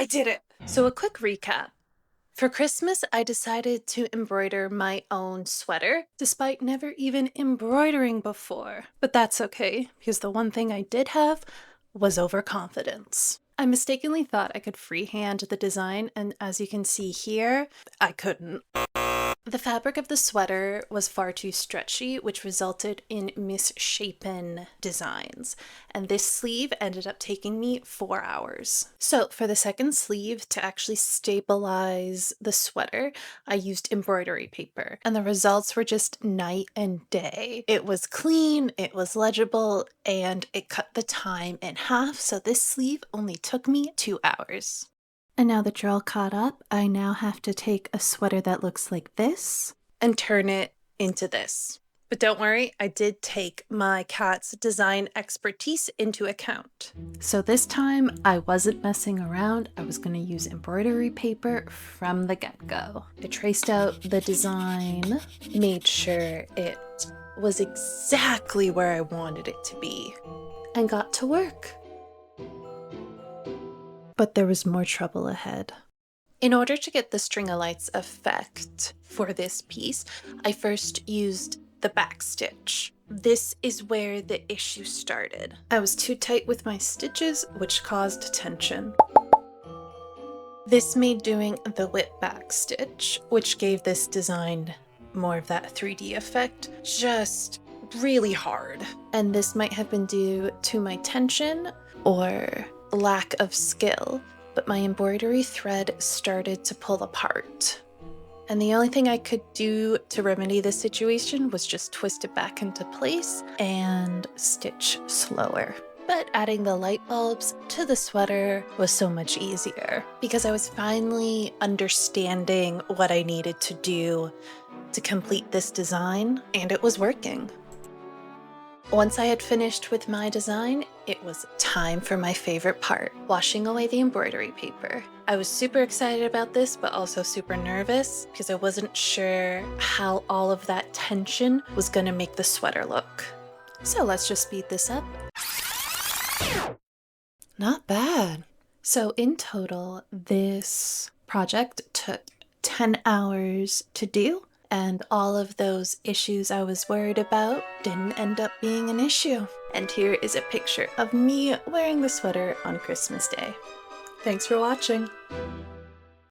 I did it! So a quick recap. For Christmas, I decided to embroider my own sweater, despite never even embroidering before. But that's okay, because the one thing I did have was overconfidence. I mistakenly thought I could freehand the design, and as you can see here, I couldn't. The fabric of the sweater was far too stretchy, which resulted in misshapen designs, and this sleeve ended up taking me 4 hours. So for the second sleeve, to actually stabilize the sweater, I used embroidery paper, and the results were just night and day. It was clean, it was legible, and it cut the time in half, so this sleeve only took me 2 hours. And now that you're all caught up, I now have to take a sweater that looks like this and turn it into this. But don't worry, I did take my cat's design expertise into account. So this time I wasn't messing around. I was going to use embroidery paper from the get-go. I traced out the design, made sure it was exactly where I wanted it to be, and got to work. But there was more trouble ahead. In order to get the string-o-lights effect for this piece, I first used the back stitch. This is where the issue started. I was too tight with my stitches, which caused tension. This made doing the whip back stitch, which gave this design more of that 3D effect, just really hard. And this might have been due to my tension or lack of skill, but my embroidery thread started to pull apart. And the only thing I could do to remedy this situation was just twist it back into place and stitch slower. But adding the light bulbs to the sweater was so much easier because I was finally understanding what I needed to do to complete this design, and it was working. Once I had finished with my design, it was time for my favorite part, washing away the embroidery paper. I was super excited about this, but also super nervous because I wasn't sure how all of that tension was going to make the sweater look. So let's just speed this up. Not bad. So in total, this project took 10 hours to do. And all of those issues I was worried about didn't end up being an issue. And here is a picture of me wearing the sweater on Christmas Day. Thanks for watching.